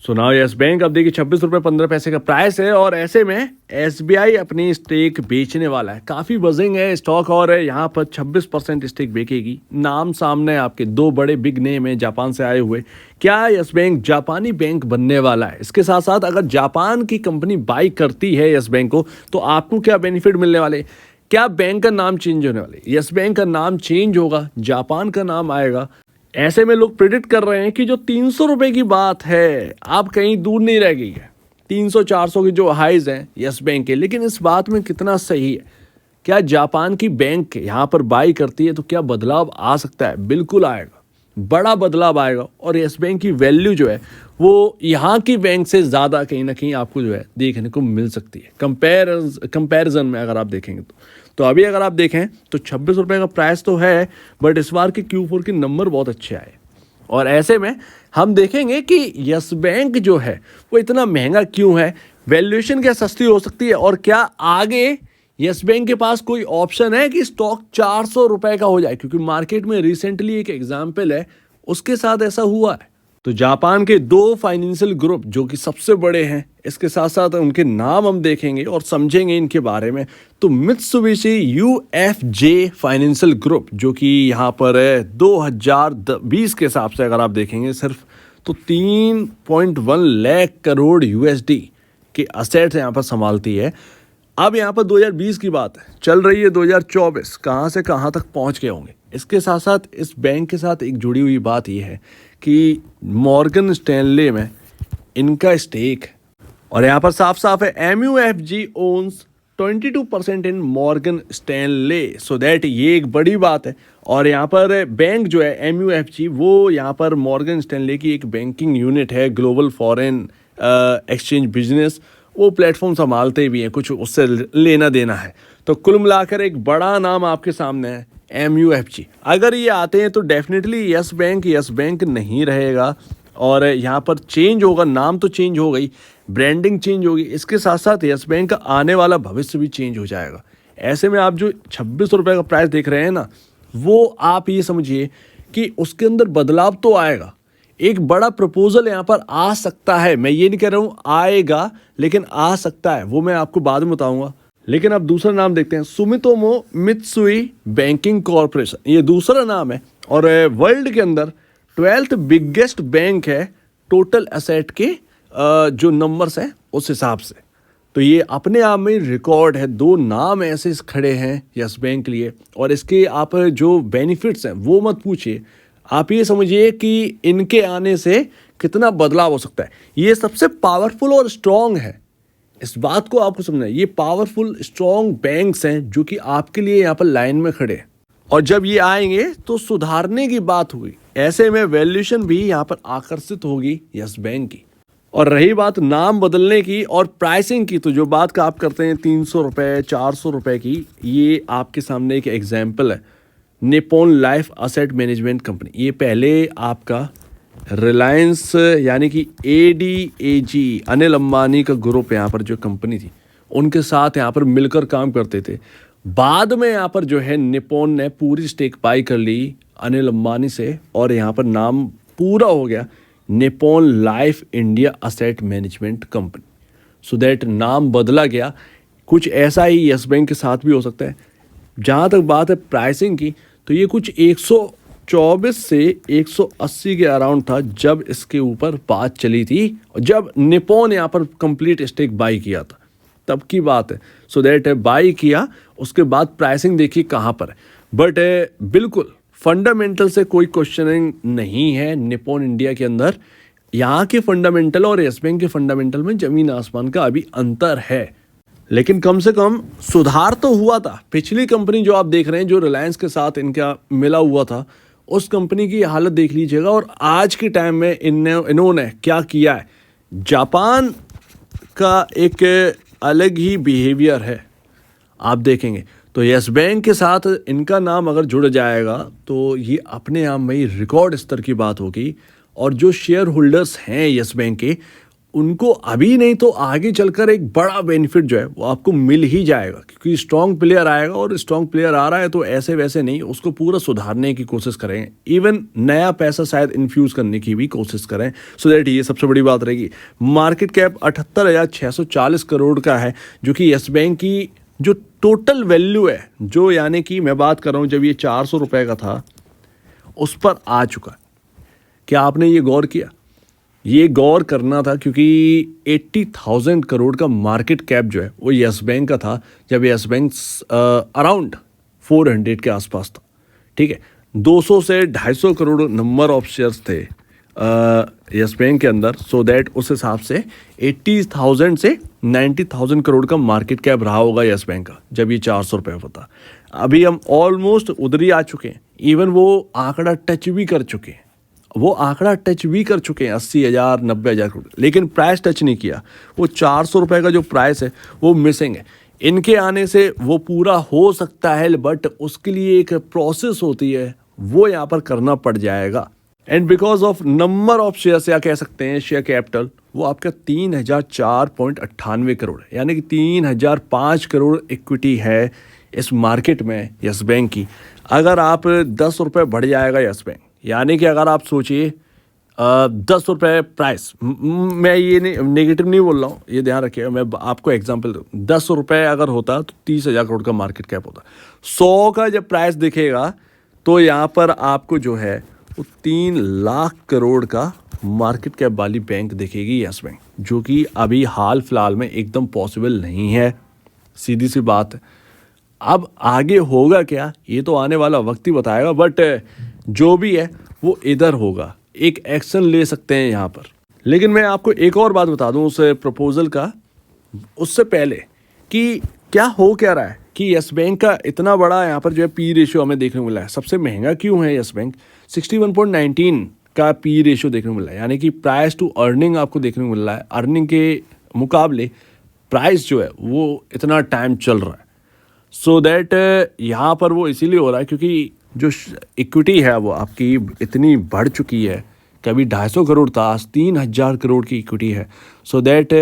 So now yes bank अब देखिए 26 रुपये 15 पैसे का प्राइस है और ऐसे में SBI अपनी स्टेक बेचने वाला है। काफ़ी बजिंग है स्टॉक और यहाँ पर 26% स्टेक बेचेगी। नाम सामने आपके दो बड़े बिग नेम है जापान से आए हुए। क्या यस बैंक जापानी बैंक बनने वाला है? इसके साथ साथ अगर जापान की कंपनी बाई करती है यस बैंक को तो आपको क्या बेनिफिट मिलने वाले? क्या बैंक का नाम चेंज होने वाले? यस बैंक का नाम चेंज होगा, जापान का नाम आएगा। ऐसे में लोग प्रिडिक्ट कर रहे हैं कि जो 300 रुपए की बात है अब कहीं दूर नहीं रह गई है। 300-400 की जो हाइज हैं यस बैंक के, लेकिन इस बात में कितना सही है? क्या जापान की बैंक यहाँ पर बाई करती है तो क्या बदलाव आ सकता है? बिल्कुल आएगा, बड़ा बदलाव आएगा और यस बैंक की वैल्यू जो है वो यहाँ की बैंक से ज़्यादा कहीं ना कहीं आपको जो है देखने को मिल सकती है कंपैरिजन में अगर आप देखेंगे तो अभी अगर आप देखें तो 26 रुपये का प्राइस तो है, बट इस बार के Q4 के नंबर बहुत अच्छे आए और ऐसे में हम देखेंगे कि यस बैंक जो है वो इतना महंगा क्यों है, वैल्यूएशन क्या सस्ती हो सकती है और क्या आगे यस बैंक के पास कोई ऑप्शन है कि स्टॉक 400 रुपये का हो जाए? क्योंकि मार्केट में रिसेंटली एक एग्जाम्पल है, उसके साथ ऐसा हुआ है। तो जापान के दो फाइनेंशियल ग्रुप जो कि सबसे बड़े हैं, इसके साथ साथ उनके नाम हम देखेंगे और समझेंगे इनके बारे में। तो मित्सुबिशी UFJ फाइनेंशियल ग्रुप जो कि यहाँ पर 2020 के हिसाब से अगर आप देखेंगे सिर्फ तो 3.1 लाख करोड़ USD के असेट्स यहाँ पर संभालती है। अब यहाँ पर 2020 की बात है, चल रही है 2024, कहाँ से कहाँ तक पहुँच गए होंगे। इसके साथ साथ इस बैंक के साथ एक जुड़ी हुई बात यह है कि मॉर्गन स्टैनले में इनका स्टेक है और यहाँ पर साफ साफ है MUFG owns 22% in Morgan Stanley, so that ये एक बड़ी बात है। और यहाँ पर बैंक जो है MUFG वो यहाँ पर मॉर्गन स्टैनले की एक बैंकिंग यूनिट है, ग्लोबल फॉरेन एक्सचेंज बिजनेस, वो प्लेटफॉर्म संभालते भी हैं, कुछ उससे लेना देना है। तो कुल मिलाकर एक बड़ा नाम आपके सामने है MUFG। अगर ये आते हैं तो डेफिनेटली यस बैंक नहीं रहेगा और यहाँ पर चेंज होगा, नाम तो चेंज हो गई, ब्रांडिंग चेंज होगी, इसके साथ साथ यस बैंक का आने वाला भविष्य भी चेंज हो जाएगा। ऐसे में आप जो 26 रुपये का प्राइस देख रहे हैं ना, वो आप ये समझिए कि उसके अंदर बदलाव तो आएगा। एक बड़ा प्रपोजल यहाँ पर आ सकता है, मैं ये नहीं कह रहा हूँ आएगा, लेकिन आ सकता है, वो मैं आपको बाद में बताऊंगा। लेकिन अब दूसरा नाम देखते हैं, सुमितोमो मित्सुई बैंकिंग कॉर्पोरेशन, ये दूसरा नाम है और वर्ल्ड के अंदर 12th बिगेस्ट बैंक है टोटल एसेट के जो नंबर्स हैं उस हिसाब से। तो ये अपने आप में रिकॉर्ड है, दो नाम ऐसे खड़े हैं यस बैंक के लिए और इसके आप जो बेनिफिट्स हैं वो मत पूछिए, आप ये समझिए कि इनके आने से कितना बदलाव हो सकता है। ये सबसे पावरफुल और स्ट्रॉन्ग है, इस बात को आपको समझना है। ये पावरफुल स्ट्रॉन्ग बैंक्स हैं जो कि आपके लिए यहाँ पर लाइन में खड़े हैं और जब ये आएंगे तो सुधारने की बात होगी। ऐसे में वैल्यूएशन भी यहाँ पर आकर्षित होगी यस बैंक की। और रही बात नाम बदलने की और प्राइसिंग की, तो जो बात का आप करते हैं 300 रुपये 400 रुपये की, ये आपके सामने एक एग्जाम्पल है Nippon life asset management company. ये पहले आपका रिलायंस यानी कि ADAG अनिल अंबानी का ग्रुप यहाँ पर जो कंपनी थी उनके साथ यहाँ पर मिलकर काम करते थे। बाद में यहाँ पर जो है निप्पॉन ने पूरी स्टेक बाई कर ली अनिल अंबानी से और यहाँ पर नाम पूरा हो गया Nippon life India asset management company. So that नाम बदला गया। कुछ ऐसा ही यस बैंक के साथ भी हो सकता है। जहाँ तक बात है प्राइसिंग की, तो ये कुछ 124 से 180 के अराउंड था जब इसके ऊपर बात चली थी, जब निप्पॉन यहाँ पर कंप्लीट स्टेक बाई किया था तब की बात है। सो दैट बाई किया, उसके बाद प्राइसिंग देखिए कहाँ पर है। बट बिल्कुल फंडामेंटल से कोई क्वेश्चनिंग नहीं है निप्पॉन इंडिया के अंदर। यहाँ के फंडामेंटल और यस बैंक के फंडामेंटल में ज़मीन आसमान का अभी अंतर है, लेकिन कम से कम सुधार तो हुआ था। पिछली कंपनी जो आप देख रहे हैं जो रिलायंस के साथ इनका मिला हुआ था, उस कंपनी की हालत देख लीजिएगा और आज के टाइम में इन्होंने क्या किया है। जापान का एक अलग ही बिहेवियर है, आप देखेंगे। तो यस बैंक के साथ इनका नाम अगर जुड़ जाएगा तो ये अपने आप में ही रिकॉर्ड स्तर की बात होगी और जो शेयर होल्डर्स हैं यस बैंक के उनको अभी नहीं तो आगे चलकर एक बड़ा बेनिफिट जो है वो आपको मिल ही जाएगा, क्योंकि स्ट्रॉन्ग प्लेयर आएगा और स्ट्रॉन्ग प्लेयर आ रहा है तो ऐसे वैसे नहीं, उसको पूरा सुधारने की कोशिश करें, इवन नया पैसा शायद इन्फ्यूज़ करने की भी कोशिश करें, सो दैट ये सबसे बड़ी बात रहेगी। मार्केट कैप 78,640 करोड़ का है, जो कि यस बैंक की जो टोटल वैल्यू है, जो यानी कि मैं बात कर रहा हूँ जब ये 400 रुपये का था उस पर आ चुका। क्या आपने ये गौर किया? ये गौर करना था, क्योंकि 80,000 करोड़ का मार्केट कैप जो है वो यस बैंक का था जब यस बैंक अराउंड 400 के आसपास था। ठीक है, 200 से 250 करोड़ नंबर ऑफ शेयर्स थे यस बैंक के अंदर, सो दैट उस हिसाब से 80,000 से 90,000 करोड़ का मार्केट कैप रहा होगा यस बैंक का जब ये 400 रुपये पर था। अभी हम ऑलमोस्ट उधर ही आ चुके हैं, इवन वो आंकड़ा टच भी कर चुके हैं, 80,000 90,000 करोड़, लेकिन प्राइस टच नहीं किया। वो 400 रुपये का जो प्राइस है वो मिसिंग है। इनके आने से वो पूरा हो सकता है, बट उसके लिए एक प्रोसेस होती है, वो यहाँ पर करना पड़ जाएगा। And because of number of shares, या कह सकते हैं शेयर कैपिटल, वो आपका 3,004.98 करोड़ है, यानी कि 3,005 करोड़ इक्विटी है इस मार्केट में यस बैंक की। अगर आप 10 रुपये बढ़ जाएगा यस बैंक, यानी कि अगर आप सोचिए 10 रुपये प्राइस, मैं ये नहीं नेगेटिव नहीं बोल रहा हूँ, ये ध्यान रखिएगा, मैं आपको एग्जांपल दूँ। 10 रुपये अगर होता तो 30,000 करोड़ का मार्केट कैप होता। 100 का जब प्राइस दिखेगा तो यहाँ पर आपको जो है वो 3 लाख करोड़ का मार्केट कैप वाली बैंक दिखेगी यस बैंक, जो कि अभी हाल फिलहाल में एकदम पॉसिबल नहीं है, सीधी सी बात है। अब आगे होगा क्या ये तो आने वाला वक्त ही बताएगा, बट जो भी है वो इधर होगा, एक एक्शन ले सकते हैं यहाँ पर। लेकिन मैं आपको एक और बात बता दूं उस प्रपोजल का, उससे पहले कि क्या हो क्या रहा है कि यस बैंक का इतना बड़ा यहाँ पर जो है पी रेशियो हमें देखने को मिला है। सबसे महंगा क्यों है यस बैंक? 61.19 का पी रेशियो देखने को मिला है, यानी कि प्राइस टू अर्निंग आपको देखने को मिल रहा है। अर्निंग के मुकाबले प्राइस जो है वो इतना टाइम चल रहा है, सो दैट यहाँ पर वो इसीलिए हो रहा है क्योंकि जो इक्विटी है वो आपकी इतनी बढ़ चुकी है। कभी 250 करोड़ था, आज 3,000 करोड़ की इक्विटी है, सो दैट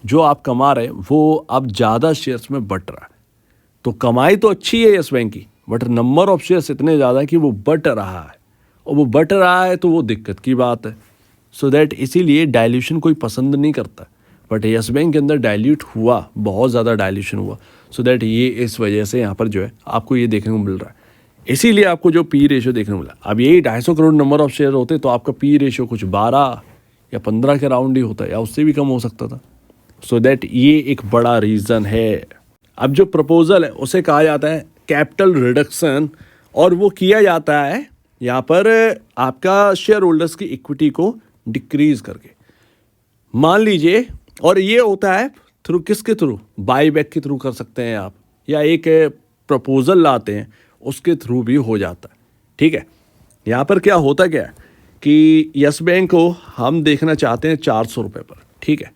जो आप कमा रहे हैं वो अब ज़्यादा शेयर्स में बट रहा है। तो कमाई तो अच्छी है यस बैंक की, बट नंबर ऑफ शेयर्स इतने ज़्यादा है कि वो बट रहा है, और वो बट रहा है तो वो दिक्कत की बात है। सो दैट इसीलिए डाइल्यूशन कोई पसंद नहीं करता, बट यस बैंक के अंदर डाइल्यूट हुआ, बहुत ज़्यादा डाइल्यूशन हुआ, सो दैट ये इस वजह से यहाँ पर जो है आपको ये देखने को मिल रहा है। इसीलिए आपको जो पी रेशियो देखने को मिला, अब यही 250 करोड़ नंबर ऑफ शेयर होते तो आपका पी रेशियो कुछ 12 या 15 के राउंड ही होता, या उससे भी कम हो सकता था। सो दैट ये एक बड़ा रीज़न है। अब जो प्रपोजल है उसे कहा जाता है कैपिटल रिडक्शन, और वो किया जाता है यहाँ पर आपका शेयर होल्डर्स की इक्विटी को डिक्रीज करके। मान लीजिए, और ये होता है थ्रू किसके थ्रू? बाई बैक के थ्रू कर सकते हैं आप, या एक प्रपोजल लाते हैं उसके थ्रू भी हो जाता है। ठीक है, यहाँ पर क्या होता क्या है कि यस बैंक को हम देखना चाहते हैं 400 रुपये पर। ठीक है,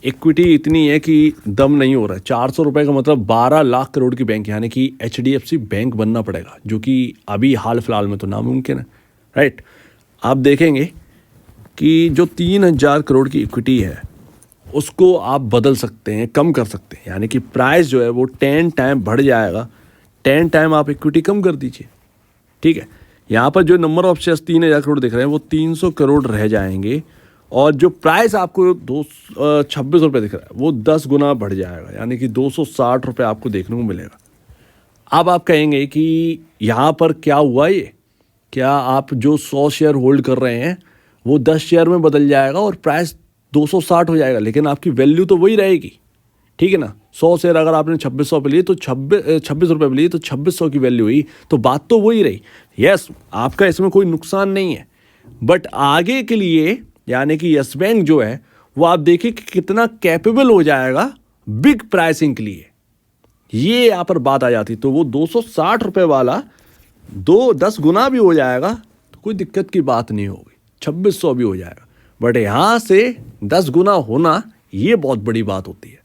इक्विटी इतनी है कि दम नहीं हो रहा है। 400 रुपये का मतलब 12 लाख करोड़ की बैंक, यानी कि HDFC बैंक बनना पड़ेगा, जो कि अभी हाल फिलहाल में तो नामुमकिन है, राइट। आप देखेंगे कि जो 3,000 करोड़ की इक्विटी है उसको आप बदल सकते हैं, कम कर सकते हैं, यानी कि प्राइस जो है वो 10 टाइम बढ़ जाएगा। 10 टाइम आप इक्विटी कम कर दीजिए। ठीक है, यहाँ पर जो नंबर ऑफ शेयर्स 3,000 करोड़ दिख रहे हैं वो 300 करोड़ रह जाएंगे, और जो प्राइस आपको 26 रुपये दिख रहा है वो 10 गुना बढ़ जाएगा, यानी कि 260 रुपये आपको देखने को मिलेगा। अब आप कहेंगे कि यहाँ पर क्या हुआ, ये क्या आप जो 100 शेयर होल्ड कर रहे हैं वो 10 शेयर में बदल जाएगा और प्राइस 260 हो जाएगा, लेकिन आपकी वैल्यू तो वही रहेगी। ठीक है ना, 100 शेयर अगर आपने 2600 पे लिए तो 26 रुपये पे लिए तो 2600 की वैल्यू हुई, तो बात तो वही रही। यस, आपका इसमें कोई नुकसान नहीं है, बट आगे के लिए यानी कि यस बैंक जो है वो आप देखिए कि कितना कैपेबल हो जाएगा बिग प्राइसिंग के लिए, ये यहाँ पर बात आ जाती। तो वो 260 रुपये वाला 10 गुना भी हो जाएगा तो कोई दिक्कत की बात नहीं होगी, 2600 भी हो जाएगा, बट यहाँ से 10 गुना होना ये बहुत बड़ी बात होती है,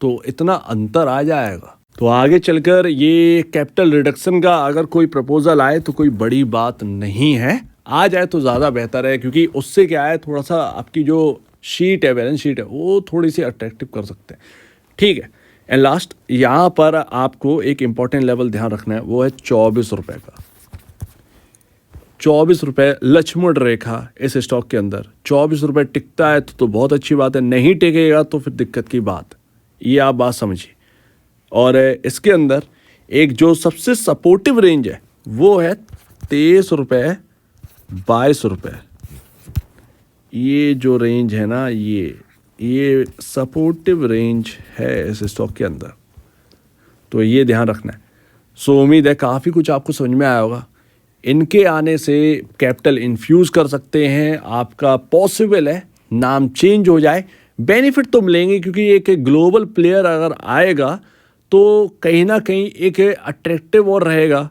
तो इतना अंतर आ जाएगा। तो आगे चलकर ये कैपिटल रिडक्शन का अगर कोई प्रपोजल आए तो कोई बड़ी बात नहीं है, आ जाए तो ज़्यादा बेहतर है, क्योंकि उससे क्या है थोड़ा सा आपकी जो शीट है, बैलेंस शीट है, वो थोड़ी सी अट्रैक्टिव कर सकते हैं। ठीक है। एंड लास्ट यहाँ पर आपको एक इम्पॉर्टेंट लेवल ध्यान रखना है, वो है 24 रुपये का। 24 रुपये लक्ष्मण रेखा इस स्टॉक के अंदर। 24 रुपये टिकता है तो बहुत अच्छी बात है, नहीं टिकेगा तो फिर दिक्कत की बात। ये आप बात समझिए। और इसके अंदर एक जो सबसे सपोर्टिव रेंज है वो है 23 रुपये 22 रुपये। ये जो रेंज है ना, ये सपोर्टिव रेंज है इस स्टॉक के अंदर, तो ये ध्यान रखना है। सो उम्मीद है काफ़ी कुछ आपको समझ में आया होगा। इनके आने से कैपिटल इन्फ्यूज़ कर सकते हैं, आपका पॉसिबल है नाम चेंज हो जाए, बेनिफिट तो मिलेंगे क्योंकि एक ग्लोबल प्लेयर अगर आएगा तो कहीं ना कहीं एक अट्रैक्टिव और रहेगा,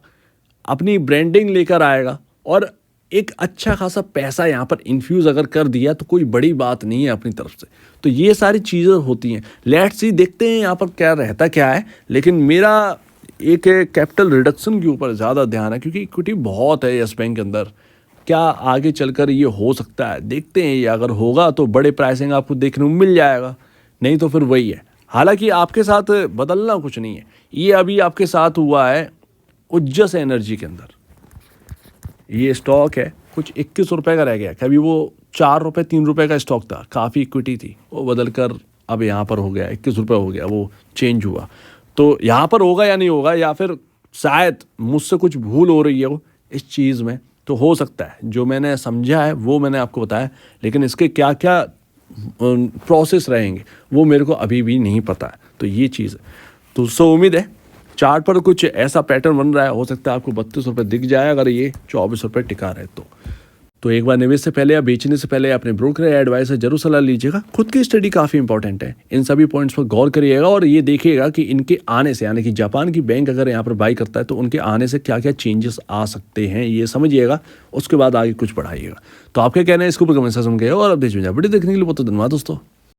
अपनी ब्रांडिंग लेकर आएगा और एक अच्छा खासा पैसा यहाँ पर इन्फ्यूज़ अगर कर दिया तो कोई बड़ी बात नहीं है अपनी तरफ से। तो ये सारी चीज़ें होती हैं। लेट्स सी, देखते हैं यहाँ पर क्या रहता क्या है। लेकिन मेरा एक कैपिटल रिडक्शन के ऊपर ज़्यादा ध्यान है क्योंकि इक्विटी बहुत है यस बैंक के अंदर। क्या आगे चलकर ये हो सकता है, देखते हैं। ये अगर होगा तो बड़े प्राइसिंग आपको देखने को मिल जाएगा, नहीं तो फिर वही है। हालांकि आपके साथ बदलना कुछ नहीं है। ये अभी आपके साथ हुआ है उज्जस एनर्जी के अंदर। ये स्टॉक है कुछ 21 रुपये का रह गया। कभी वो 4 रुपये 3 रुपये का स्टॉक था, काफ़ी इक्विटी थी, वो बदल कर अब यहाँ पर हो गया 21 रुपये हो गया, वो चेंज हुआ। तो यहाँ पर होगा या नहीं होगा, या फिर शायद मुझसे कुछ भूल हो रही है वो इस चीज़ में, तो हो सकता है। जो मैंने समझा है वो मैंने आपको बताया, लेकिन इसके क्या क्या प्रोसेस रहेंगे वो मेरे को अभी भी नहीं पता है। तो ये चीज़ है। तो सो उम्मीद है चार्ट पर कुछ ऐसा पैटर्न बन रहा है, हो सकता है आपको 32 रुपये दिख जाए अगर ये 24 रुपये टिका रहे तो एक बार निवेश से पहले या बेचने से पहले अपने ब्रोकर या एडवाइजर जरूर सलाह लीजिएगा। खुद की स्टडी काफ़ी इंपॉर्टेंट है, इन सभी पॉइंट्स पर गौर करिएगा और ये देखिएगा कि इनके आने से, यानी कि जापान की बैंक अगर यहाँ पर बाई करता है तो उनके आने से क्या क्या चेंजेस आ सकते हैं, ये समझिएगा। उसके बाद आगे कुछ बढ़ाइएगा। तो आपके कहना है इसके ऊपर कमेंट सेक्शन में और अब देखिए वीडियो देखने के लिए बहुत धन्यवाद दोस्तों।